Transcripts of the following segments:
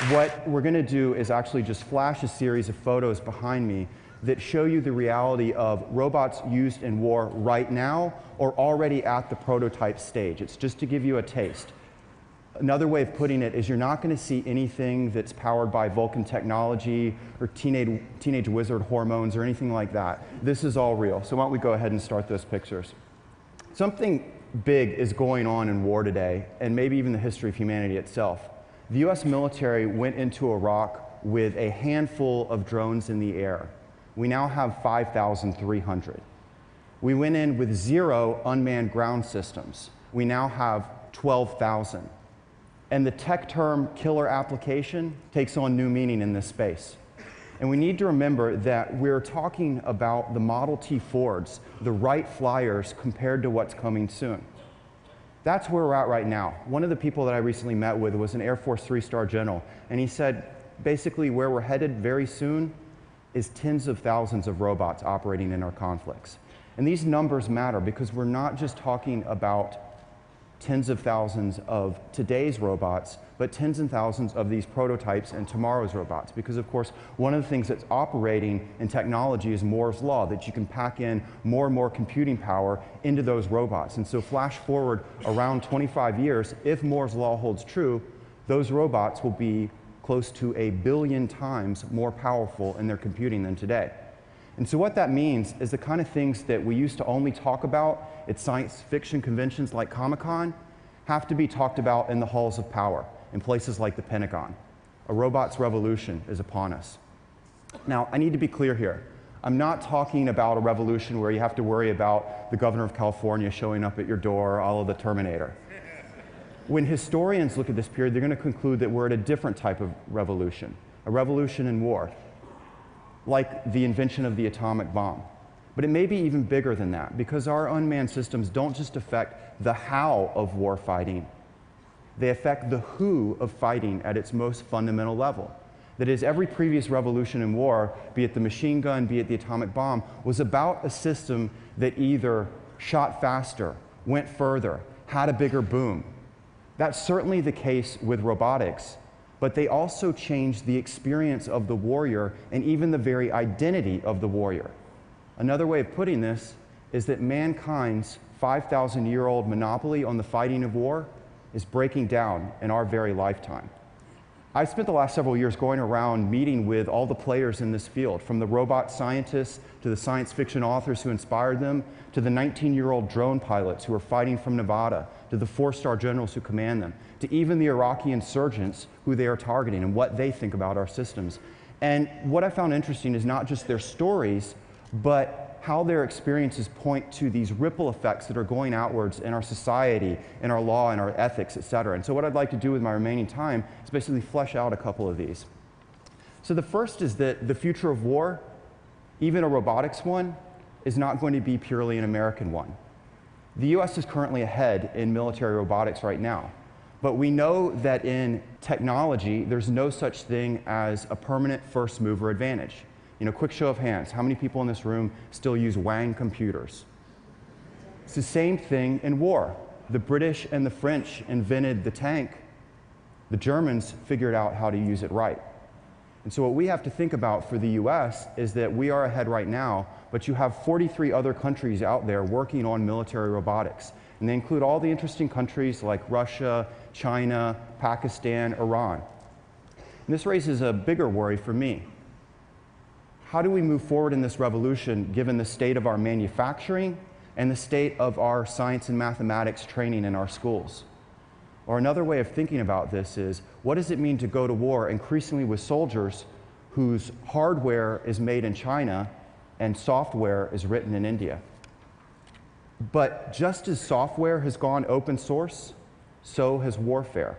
What we're going to do is actually just flash a series of photos behind me that show you the reality of robots used in war right now or already at the prototype stage. It's just to give you a taste. Another way of putting it is you're not going to see anything that's powered by Vulcan technology or teenage wizard hormones or anything like that. This is all real. So why don't we go ahead and start those pictures. Something big is going on in war today, and maybe even the history of humanity itself. The US military went into Iraq with a handful of drones in the air. We now have 5,300. We went in with 0 unmanned ground systems. We now have 12,000. And the tech term killer application takes on new meaning in this space. And we need to remember that we're talking about the Model T Fords, the Wright Flyers, compared to what's coming soon. That's where we're at right now. One of the people that I recently met with was an Air Force 3-star general, and he said basically where we're headed very soon is tens of thousands of robots operating in our conflicts. And these numbers matter because we're not just talking about tens of thousands of today's robots, but tens and thousands of these prototypes and tomorrow's robots. Because of course, one of the things that's operating in technology is Moore's Law, that you can pack in more and more computing power into those robots. And so flash forward around 25 years, if Moore's Law holds true, those robots will be close to 1 billion times more powerful in their computing than today. And so what that means is the kind of things that we used to only talk about at science fiction conventions like Comic-Con have to be talked about in the halls of power, in places like the Pentagon. A robot's revolution is upon us. Now, I need to be clear here. I'm not talking about a revolution where you have to worry about the governor of California showing up at your door, a la the Terminator. When historians look at this period, they're going to conclude that we're at a different type of revolution, a revolution in war, like the invention of the atomic bomb. But it may be even bigger than that, because our unmanned systems don't just affect the how of war fighting, they affect the who of fighting at its most fundamental level. That is, every previous revolution in war, be it the machine gun, be it the atomic bomb, was about a system that either shot faster, went further, had a bigger boom. That's certainly the case with robotics, but they also changed the experience of the warrior and even the very identity of the warrior. Another way of putting this is that mankind's 5,000-year-old monopoly on the fighting of war is breaking down in our very lifetime. I spent the last several years going around meeting with all the players in this field, from the robot scientists to the science fiction authors who inspired them, to the 19-year-old drone pilots who are fighting from Nevada, to the 4-star generals who command them, to even the Iraqi insurgents who they are targeting and what they think about our systems. And what I found interesting is not just their stories, but how their experiences point to these ripple effects that are going outwards in our society, in our law, in our ethics, et cetera. And so what I'd like to do with my remaining time is basically flesh out a couple of these. So the first is that the future of war, even a robotics one, is not going to be purely an American one. The US is currently ahead in military robotics right now. But we know that in technology, there's no such thing as a permanent first mover advantage. You know, quick show of hands, how many people in this room still use Wang computers? It's the same thing in war. The British and the French invented the tank. The Germans figured out how to use it right. And so what we have to think about for the US is that we are ahead right now, but you have 43 other countries out there working on military robotics. And they include all the interesting countries like Russia, China, Pakistan, Iran. And this raises a bigger worry for me. How do we move forward in this revolution given the state of our manufacturing and the state of our science and mathematics training in our schools? Or another way of thinking about this is, what does it mean to go to war increasingly with soldiers whose hardware is made in China and software is written in India? But just as software has gone open source, so has warfare.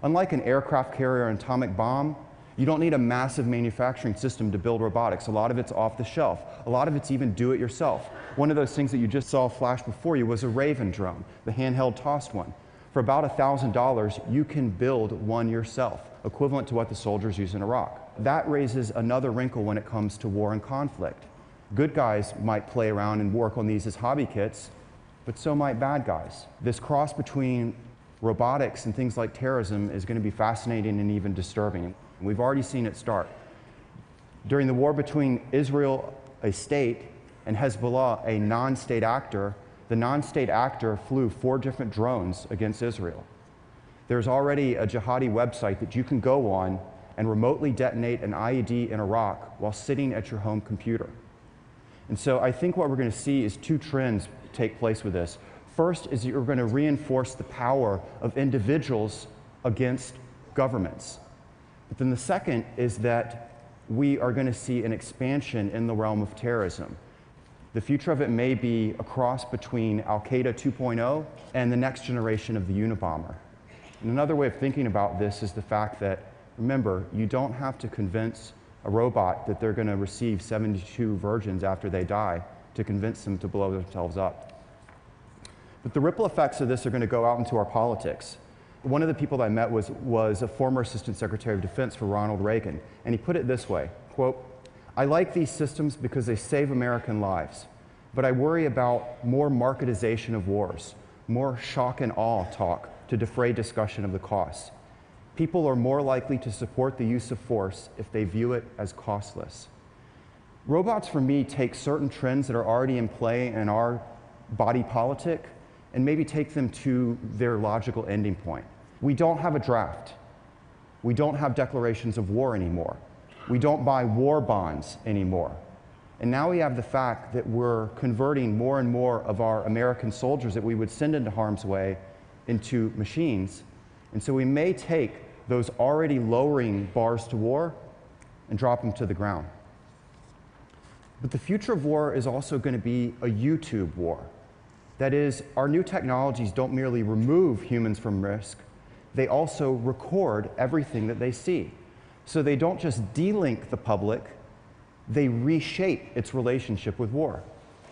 Unlike an aircraft carrier and atomic bomb, you don't need a massive manufacturing system to build robotics. A lot of it's off the shelf. A lot of it's even do-it-yourself. One of those things that you just saw flash before you was a Raven drone, the handheld tossed one. For about $1,000, you can build one yourself, equivalent to what the soldiers use in Iraq. That raises another wrinkle when it comes to war and conflict. Good guys might play around and work on these as hobby kits, but so might bad guys. This cross between robotics and things like terrorism is going to be fascinating and even disturbing. We've already seen it start. During the war between Israel, a state, and Hezbollah, a non-state actor, the non-state actor flew 4 different drones against Israel. There's already a jihadi website that you can go on and remotely detonate an IED in Iraq while sitting at your home computer. And so I think what we're going to see is 2 trends take place with this. First is you're going to reinforce the power of individuals against governments. But then the second is that we are going to see an expansion in the realm of terrorism. The future of it may be a cross between Al-Qaeda 2.0 and the next generation of the Unabomber. And another way of thinking about this is the fact that, remember, you don't have to convince a robot that they're going to receive 72 virgins after they die to convince them to blow themselves up. But the ripple effects of this are going to go out into our politics. One of the people that I met was a former Assistant Secretary of Defense for Ronald Reagan, and he put it this way, quote, "I like these systems because they save American lives, but I worry about more marketization of wars, more shock and awe talk to defray discussion of the costs. People are more likely to support the use of force if they view it as costless." Robots, for me, take certain trends that are already in play in our body politic and maybe take them to their logical ending point. We don't have a draft. We don't have declarations of war anymore. We don't buy war bonds anymore. And now we have the fact that we're converting more and more of our American soldiers that we would send into harm's way into machines. And so we may take those already lowering bars to war and drop them to the ground. But the future of war is also going to be a YouTube war. That is, our new technologies don't merely remove humans from risk, they also record everything that they see. So they don't just delink the public, they reshape its relationship with war.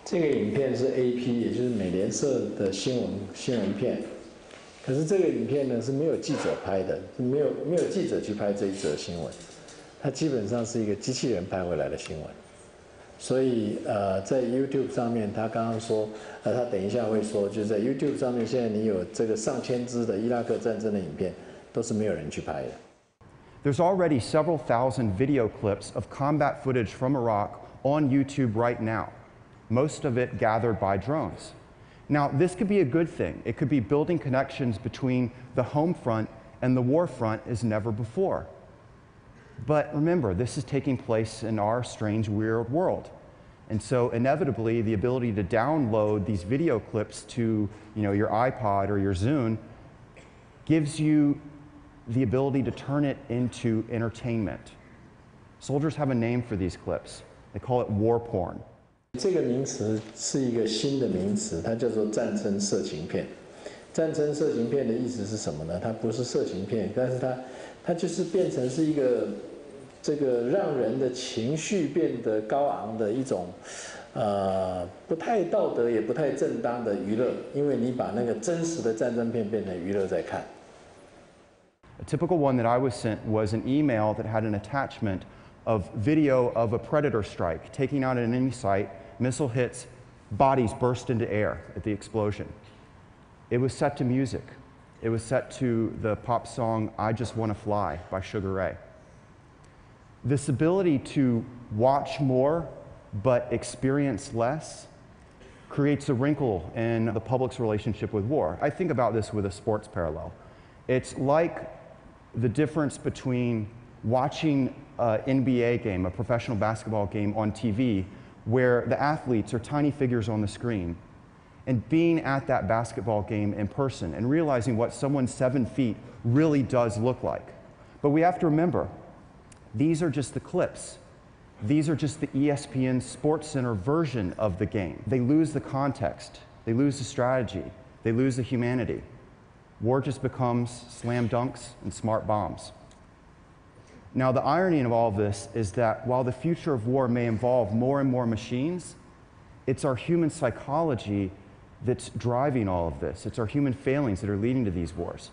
这个影片是 AP， 也就是美联社的新闻片。可是这个影片呢是没有记者拍的，没有记者去拍这一则新闻，它基本上是一个机器人拍回来的新闻。所以在 YouTube 上面，他刚刚说，他等一下会说，就是在 YouTube 上面，现在你有这个上千支的伊拉克战争的影片，都是没有人去拍的。There's already several thousand video clips of combat footage from Iraq on YouTube right now, most of it gathered by drones. Now, this could be a good thing. It could be building connections between the home front and the war front as never before. But remember, this is taking place in our strange, weird world. And so inevitably, the ability to download these video clips to your iPod or your Zune gives you the ability to turn it into entertainment. Soldiers have a name for these clips. They call it war porn. 这个名词是一个新的名词，它叫做战争色情片。战争色情片的意思是什么呢？它不是色情片，但是它就是变成是一个这个让人的情绪变得高昂的一种不太道德也不太正当的娱乐，因为你把那个真实的战争片变成娱乐在看。A typical one that I was sent was an email that had an attachment of video of a predator strike taking out an enemy site, missile hits, bodies burst into air at the explosion. It was set to music. It was set to the pop song "I Just Wanna Fly" by Sugar Ray. This ability to watch more but experience less creates a wrinkle in the public's relationship with war. I think about this with a sports parallel. It's like the difference between watching an NBA game, a professional basketball game on TV, where the athletes are tiny figures on the screen, and being at that basketball game in person and realizing what someone 7 feet really does look like. But we have to remember, these are just the clips. These are just the ESPN SportsCenter version of the game. They lose the context. They lose the strategy. They lose the humanity. War just becomes slam dunks and smart bombs. Now, the irony of all of this is that while the future of war may involve more and more machines, it's our human psychology that's driving all of this. It's our human failings that are leading to these wars.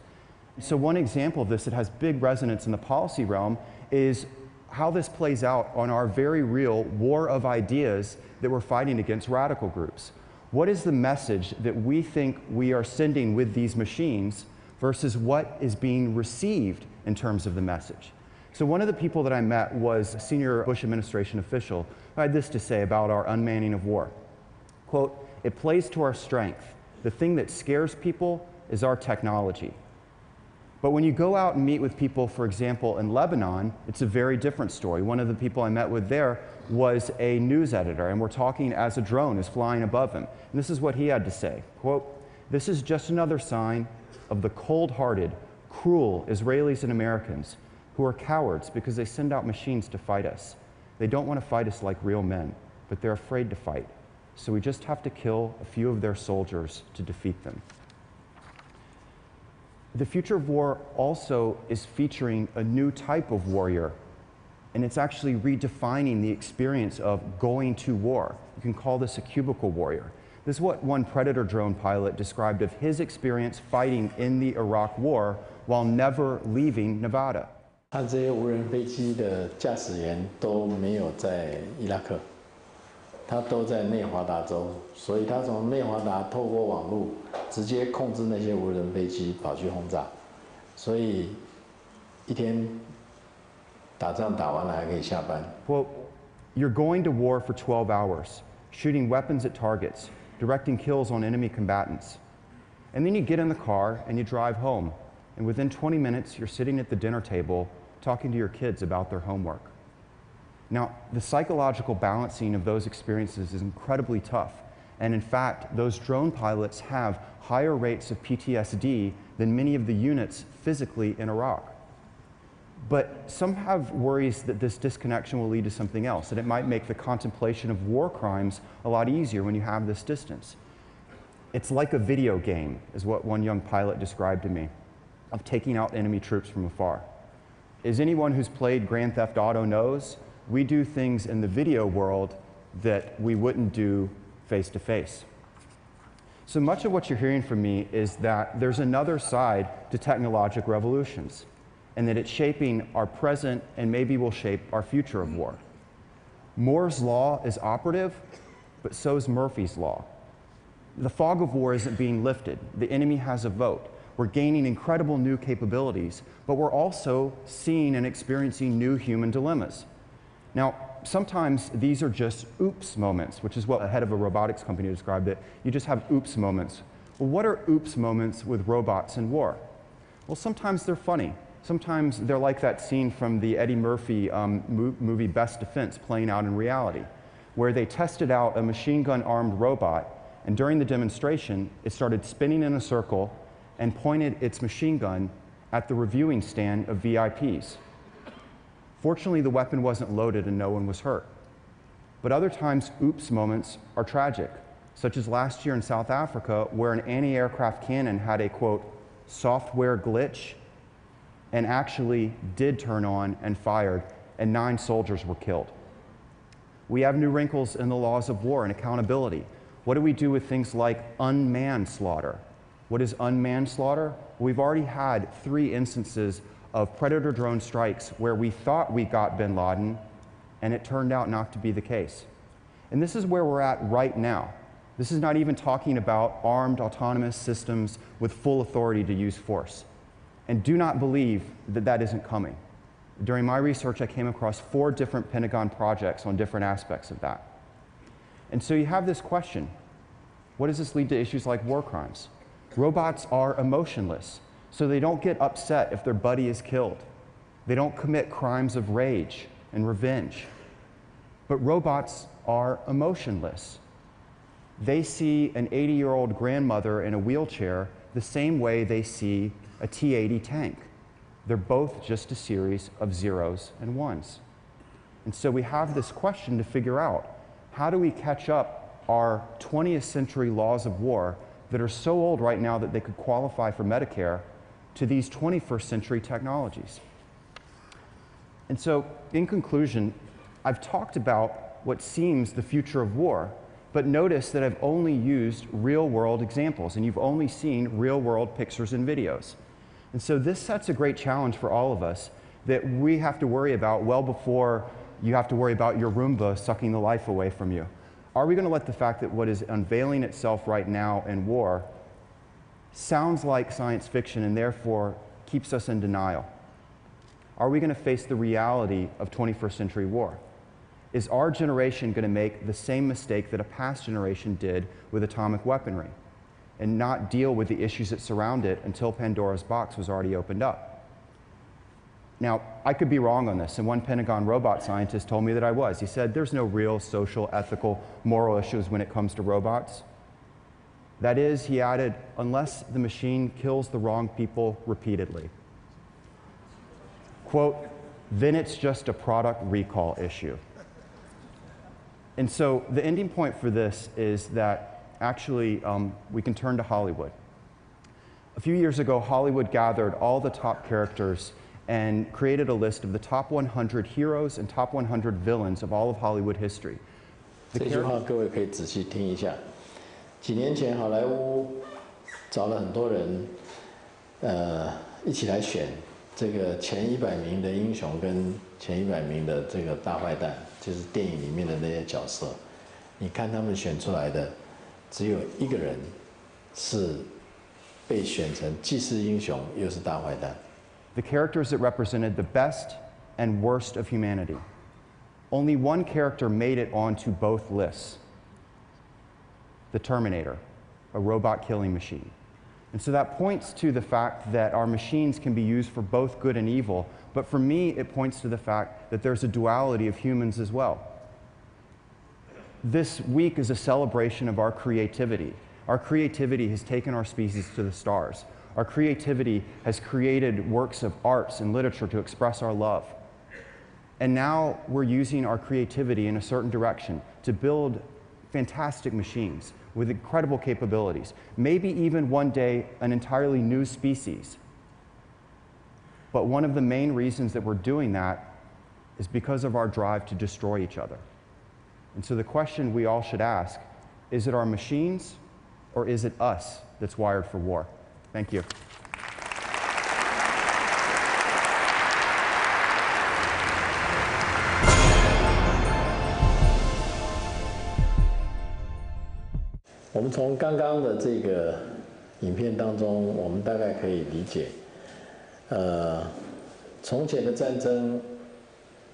So one example of this that has big resonance in the policy realm is how this plays out on our very real war of ideas that we're fighting against radical groups. What is the message that we think we are sending with these machines versus what is being received in terms of the message. So one of the people that I met was a senior Bush administration official who had this to say about our unmanning of war. Quote, "It plays to our strength. The thing that scares people is our technology. But when you go out and meet with people, for example, in Lebanon, it's a very different story. One of the people I met with there was a news editor, and we're talking as a drone is flying above him. And this is what he had to say, quote, "This is just another sign of the cold-hearted, cruel Israelis and Americans who are cowards because they send out machines to fight us. They don't want to fight us like real men, but they're afraid to fight. So we just have to kill a few of their soldiers to defeat them." The future of war also is featuring a new type of warrior, and it's actually redefining the experience of going to war. You can call this a cubicle warrior. This is what one Predator drone pilot described of his experience fighting in the Iraq War while never leaving Nevada. 他这些无人飞机的驾驶员都没有在伊拉克，他都在内华达州，所以他从内华达透过网络直接控制那些无人飞机跑去轰炸，所以一天打仗打完了还可以下班。Well, you're going to war for 12 hours, shooting weapons at targets, directing kills on enemy combatants. And then you get in the car and you drive home, and within 20 minutes you're sitting at the dinner table talking to your kids about their homework. Now, the psychological balancing of those experiences is incredibly tough. And in fact, those drone pilots have higher rates of PTSD than many of the units physically in Iraq. But some have worries that this disconnection will lead to something else, that it might make the contemplation of war crimes a lot easier when you have this distance. It's like a video game, is what one young pilot described to me, of taking out enemy troops from afar. As anyone who's played Grand Theft Auto knows, we do things in the video world that we wouldn't do face to face. So much of what you're hearing from me is that there's another side to technological revolutions, and that it's shaping our present and maybe will shape our future of war. Moore's law is operative, but so is Murphy's law. The fog of war isn't being lifted. The enemy has a vote. We're gaining incredible new capabilities, but we're also seeing and experiencing new human dilemmas. Now, sometimes these are just oops moments, which is what the head of a robotics company described it. You just have oops moments. Well, what are oops moments with robots in war? Well, sometimes they're funny. Sometimes they're like that scene from the Eddie Murphy movie Best Defense playing out in reality, where they tested out a machine gun armed robot, and during the demonstration, it started spinning in a circle and pointed its machine gun at the reviewing stand of VIPs. Fortunately, the weapon wasn't loaded and no one was hurt. But other times, oops moments are tragic, such as last year in South Africa, where an anti-aircraft cannon had a, quote, software glitch, and actually did turn on and fired, and 9 soldiers were killed. We have new wrinkles in the laws of war and accountability. What do we do with things like unmanned slaughter? What is unmanned slaughter? We've already had 3 instances of Predator drone strikes where we thought we got bin Laden, and it turned out not to be the case. And this is where we're at right now. This is not even talking about armed autonomous systems with full authority to use force. And do not believe that that isn't coming. During my research, I came across 4 different Pentagon projects on different aspects of that. And so you have this question, what does this lead to issues like war crimes? Robots are emotionless, so they don't get upset if their buddy is killed. They don't commit crimes of rage and revenge. But robots are emotionless. They see an 80-year-old grandmother in a wheelchair the same way they see a T-80 tank. They're both just a series of zeros and ones. And so we have this question to figure out, how do we catch up our 20th century laws of war that are so old right now that they could qualify for Medicare to these 21st century technologies? And so, in conclusion, I've talked about what seems the future of war, but notice that I've only used real-world examples, and you've only seen real-world pictures and videos. And so this sets a great challenge for all of us that we have to worry about well before you have to worry about your Roomba sucking the life away from you. Are we going to let the fact that what is unveiling itself right now in war sounds like science fiction and therefore keeps us in denial? Are we going to face the reality of 21st century war? Is our generation going to make the same mistake that a past generation did with atomic weaponry and not deal with the issues that surround it until Pandora's box was already opened up? Now, I could be wrong on this, and one Pentagon robot scientist told me that I was. He said, there's no real social, ethical, moral issues when it comes to robots. That is, he added, unless the machine kills the wrong people repeatedly. Quote, then it's just a product recall issue. And so the ending point for this is that actually we can turn to Hollywood. A few years ago, Hollywood gathered all the top characters and created a list of the top 100 heroes and top 100 villains of all of Hollywood history. 这句话各位可以仔细听一下。几年前，好莱坞找了很多人，一起来选这个前100名的英雄跟前100名的这个大坏蛋，就是电影里面的那些角色。你看他们选出来的，只有一个人是被选成既是英雄又是大坏蛋。The characters that represented the best and worst of humanity. Only one character made it onto both lists. The Terminator, a robot killing machine. And so that points to the fact that our machines can be used for both good and evil, but for me, it points to the fact that there's a duality of humans as well. This week is a celebration of our creativity. Our creativity has taken our species to the stars. Our creativity has created works of arts and literature to express our love. And now we're using our creativity in a certain direction to build fantastic machines with incredible capabilities, maybe even one day an entirely new species. But one of the main reasons that we're doing that is because of our drive to destroy each other. And so the question we all should ask, is it our machines or is it us that's wired for war? Thank you. 我们从刚刚的这个影片当中，我们大概可以理解，从前的战争，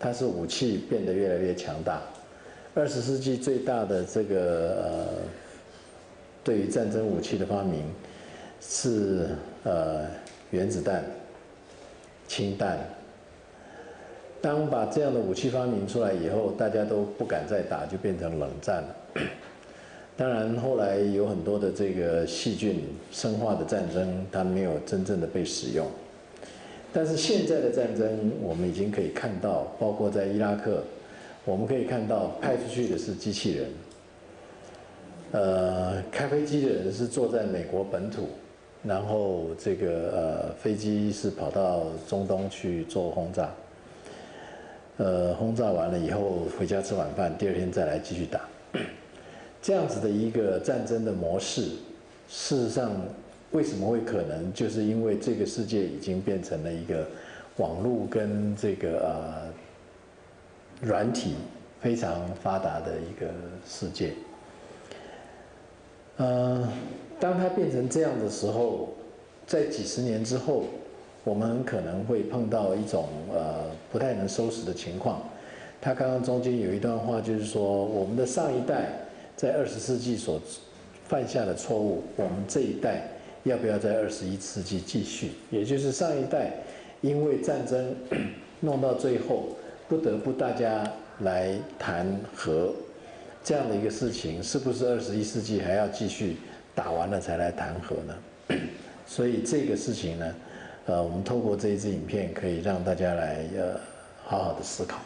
它是武器变得越来越强大。20世纪最大的这个对于战争武器的发明是原子弹、氢弹。当把这样的武器发明出来以后，大家都不敢再打，就变成冷战了。当然，后来有很多的这个细菌生化的战争，它没有真正的被使用。但是现在的战争，我们已经可以看到，包括在伊拉克，我们可以看到派出去的是机器人，开飞机的人是坐在美国本土，然后这个飞机是跑到中东去做轰炸，轰炸完了以后回家吃晚饭，第二天再来继续打。这样子的一个战争的模式，事实上为什么会可能？就是因为这个世界已经变成了一个网络跟这个软体非常发达的一个世界。当它变成这样的时候，在几十年之后，我们很可能会碰到一种不太能收拾的情况。他刚刚中间有一段话，就是说我们的上一代在20世纪所犯下的错误，我们这一代要不要在21世纪继续？也就是上一代因为战争弄到最后，不得不大家来谈和这样的一个事情，是不是21世纪还要继续打完了才来谈和呢？所以这个事情呢，我们透过这一支影片，可以让大家来好好的思考。